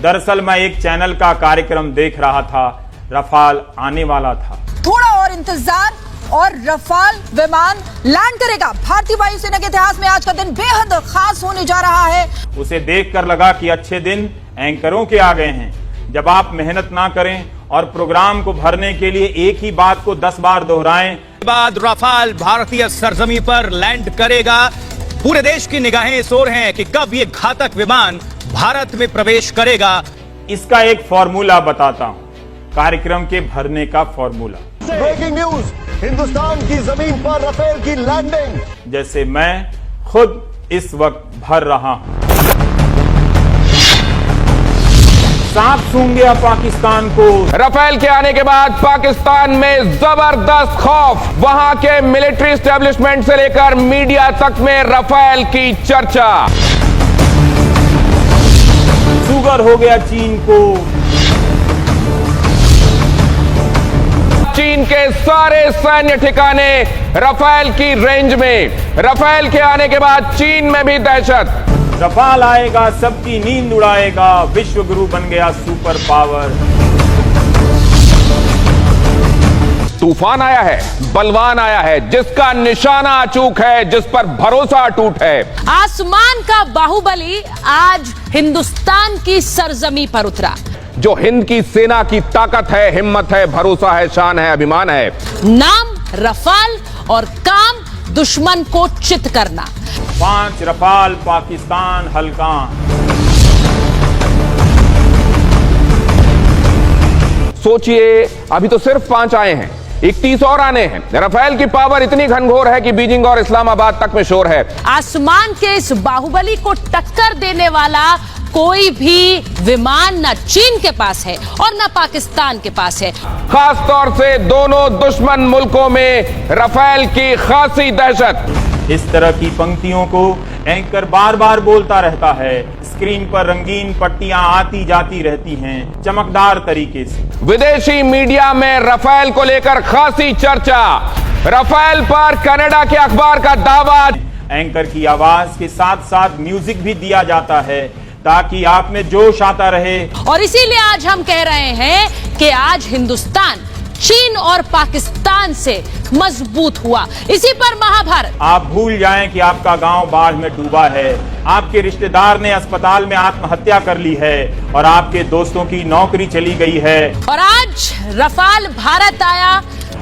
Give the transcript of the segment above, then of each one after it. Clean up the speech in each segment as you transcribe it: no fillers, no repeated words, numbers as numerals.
दरअसल मैं एक चैनल का कार्यक्रम देख रहा था, रफाल आने वाला था। थोड़ा और इंतजार और रफाल विमान लैंड करेगा। भारतीय वायुसेना के इतिहास में आज का दिन बेहद खास होने जा रहा है। उसे देखकर लगा कि अच्छे दिन एंकरों के आ गए हैं। जब आप मेहनत ना करें और प्रोग्राम को भरने के लिए एक ही बात को 10 बार दोहराएं। बाद रफाल भारतीय सरजमी पर लैंड करेगा। पूरे देश की निगाहें इस ओर हैं कि कब ये घातक विमान भारत में प्रवेश करेगा। इसका एक फॉर्मूला बताता हूं, कार्यक्रम के भरने का फॉर्मूला। ब्रेकिंग न्यूज, हिंदुस्तान की जमीन पर रफेल की लैंडिंग। जैसे मैं खुद इस वक्त भर रहा हूं। सांप सूंघ गया पाकिस्तान को। रफेल के आने के बाद पाकिस्तान में जबरदस्त खौफ। वहां के मिलिट्री एस्टेब्लिशमेंट से लेकर मीडिया तक में रफेल की चर्चा। शुगर हो गया चीन को। चीन के सारे सैन्य ठिकाने रफेल की रेंज में। रफेल के आने के बाद चीन में भी दहशत। रफाल आएगा, सबकी नींद उड़ाएगा, विश्व गुरु बन गया सुपर पावर। तूफान आया है, बलवान आया है, जिसका निशाना अचूक है, जिस पर भरोसा अटूट है। आसमान का बाहुबली आज हिंदुस्तान की सरजमी पर उतरा। जो हिंद की सेना की ताकत है, हिम्मत है, भरोसा है, शान है, अभिमान है। नाम रफाल और काम दुश्मन को चित करना। 5 रफाल पाकिस्तान हल्का। सोचिए, अभी तो सिर्फ 5 आए हैं, 31 और आने हैं। रफेल की पावर इतनी घनघोर है कि बीजिंग और इस्लामाबाद तक में शोर है। आसमान के इस बाहुबली को टक्कर देने वाला कोई भी विमान न चीन के पास है और न पाकिस्तान के पास है। खास तौर से दोनों दुश्मन मुल्कों में रफेल की खासी दहशत। इस तरह की पंक्तियों को एंकर बार बार बोलता रहता है। स्क्रीन पर रंगीन पट्टियां आती जाती रहती हैं, चमकदार तरीके से। विदेशी मीडिया में रफेल को लेकर खासी चर्चा। रफेल पर कनाडा के अखबार का दावा। एंकर की आवाज के साथ साथ म्यूजिक भी दिया जाता है ताकि आप में जोश आता रहे। और इसीलिए आज हम कह रहे हैं कि आज हिंदुस्तान चीन और पाकिस्तान से मजबूत हुआ। इसी पर महाभारत। आप भूल जाएं कि आपका गांव बाढ़ में डूबा है, आपके रिश्तेदार ने अस्पताल में आत्महत्या कर ली है और आपके दोस्तों की नौकरी चली गई है। और आज रफाल भारत आया।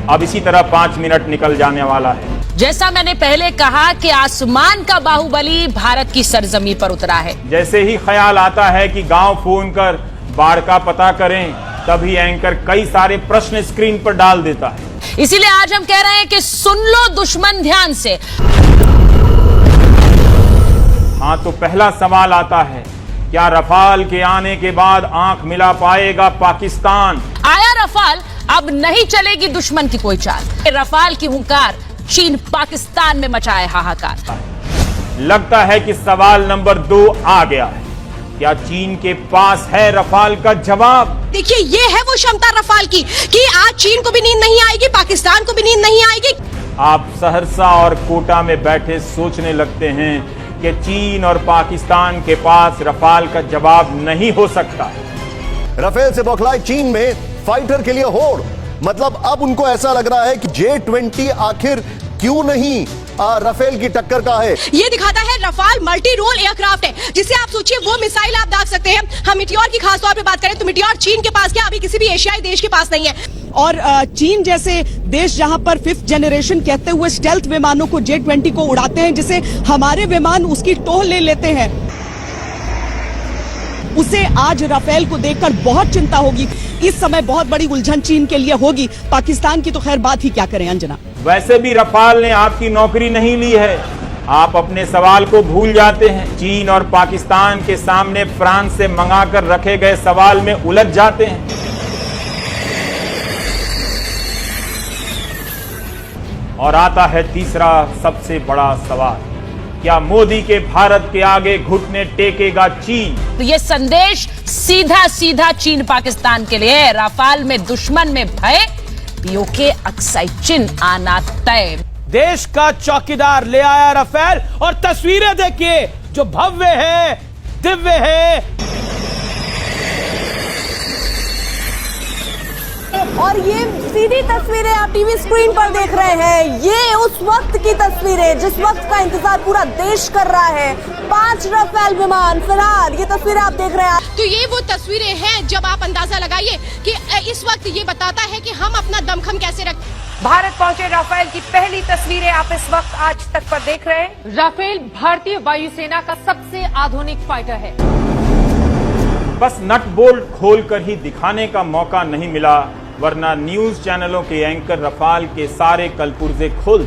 अब इसी तरह 5 मिनट निकल जाने वाला है। जैसा मैंने पहले कहा कि आसमान का बाहुबली भारत की सरजमी पर उतरा है। जैसे ही ख्याल आता है कि गांव फोन कर बाढ़ का पता करें, तभी एंकर कई सारे प्रश्न स्क्रीन पर डाल देता है। इसीलिए आज हम कह रहे हैं कि सुन लो दुश्मन ध्यान से। हाँ, तो पहला सवाल आता है, क्या रफाल के आने के बाद आंख मिला पाएगा पाकिस्तान? आया रफाल, अब नहीं चलेगी दुश्मन की कोई चाल। रफाल की हुंकार चीन पाकिस्तान में मचाए हाहाकार। लगता है कि सवाल नंबर 2 आ गया है। क्या चीन के पास है रफाल का जवाब? देखिए, ये है वो क्षमता रफाल की कि आज चीन को भी नींद नहीं आएगी, पाकिस्तान को भी नींद नहीं आएगी। आप सहरसा और कोटा में बैठे सोचने लगते हैं कि चीन और पाकिस्तान के पास रफाल का जवाब नहीं हो सकता। रफेल से बौखलाए चीन में फाइटर के लिए होड़। मतलब अब उनको ऐसा लग रहा है कि J-20 आखिर क्यों नहीं रफेल की टक्कर का है। ये दिखाता है रफाल मल्टी रोल एयरक्राफ्ट है, जिसे आप सोचिए वो मिसाइल आप दाग सकते हैं। हम मिटियोर की खास तौर पे बात करें तो मिटियोर चीन के पास क्या, अभी किसी भी एशियाई देश के पास नहीं है। और चीन जैसे देश जहां पर 5th जनरेशन कहते हुए स्टेल्थ विमानों को J-20 को उड़ाते हैं, जिसे हमारे विमान उसकी टोह ले लेते हैं, उसे आज रफेल को देखकर बहुत चिंता होगी। इस समय बहुत बड़ी उलझन चीन के लिए होगी। पाकिस्तान की तो खैर बात ही क्या करें अंजना। वैसे भी रफाल ने आपकी नौकरी नहीं ली है। आप अपने सवाल को भूल जाते हैं। चीन और पाकिस्तान के सामने फ्रांस से मंगाकर रखे गए सवाल में उलझ जाते हैं। और आता है तीसरा सबसे बड़ा सवाल, क्या मोदी के भारत के आगे घुटने टेकेगा चीन? तो ये संदेश सीधा सीधा चीन पाकिस्तान के लिए। रफाल में दुश्मन में भय, पीओके अक्साई चीन आना तय। देश का चौकीदार ले आया रफेल और तस्वीरें देखिए जो भव्य है, दिव्य है। सीधी तस्वीरें आप टीवी स्क्रीन पर देख रहे हैं, ये उस वक्त की तस्वीरें जिस वक्त का इंतजार पूरा देश कर रहा है। 5 राफेल विमान फिलहाल ये तस्वीरें आप देख रहे हैं। तो ये वो तस्वीरें हैं जब आप अंदाजा लगाइए कि इस वक्त ये बताता है कि हम अपना दमखम कैसे रख। भारत पहुंचे राफेल की पहली तस्वीरें आप इस वक्त आज तक पर देख रहे हैं। राफेल भारतीय वायुसेना का सबसे आधुनिक फाइटर है। बस नट बोल्ट खोलकर ही दिखाने का मौका नहीं मिला, वरना न्यूज चैनलों के एंकर रफाल के सारे कलपुर्जे खोल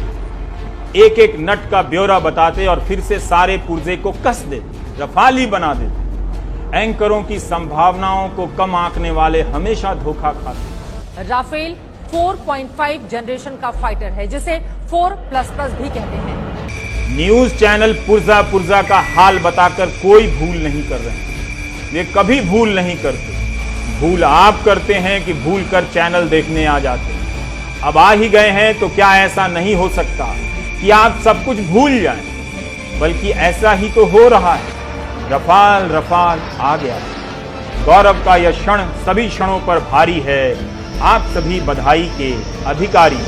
एक एक नट का ब्यौरा बताते और फिर से सारे पुर्जे को कस देते, रफाल ही बना देते। एंकरों की संभावनाओं को कम आंकने वाले हमेशा धोखा खाते। राफेल 4.5 जनरेशन का फाइटर है, जिसे 4++ भी कहते हैं। न्यूज चैनल पुर्जा पुर्जा का हाल बताकर कोई भूल नहीं कर रहे हैं। वे कभी भूल नहीं करते। भूल आप करते हैं कि भूल कर चैनल देखने आ जाते हैं। अब आ ही गए हैं तो क्या ऐसा नहीं हो सकता कि आप सब कुछ भूल जाएं? बल्कि ऐसा ही तो हो रहा है। रफाल रफाल आ गया। गौरव का यह क्षण सभी क्षणों पर भारी है। आप सभी बधाई के अधिकारी।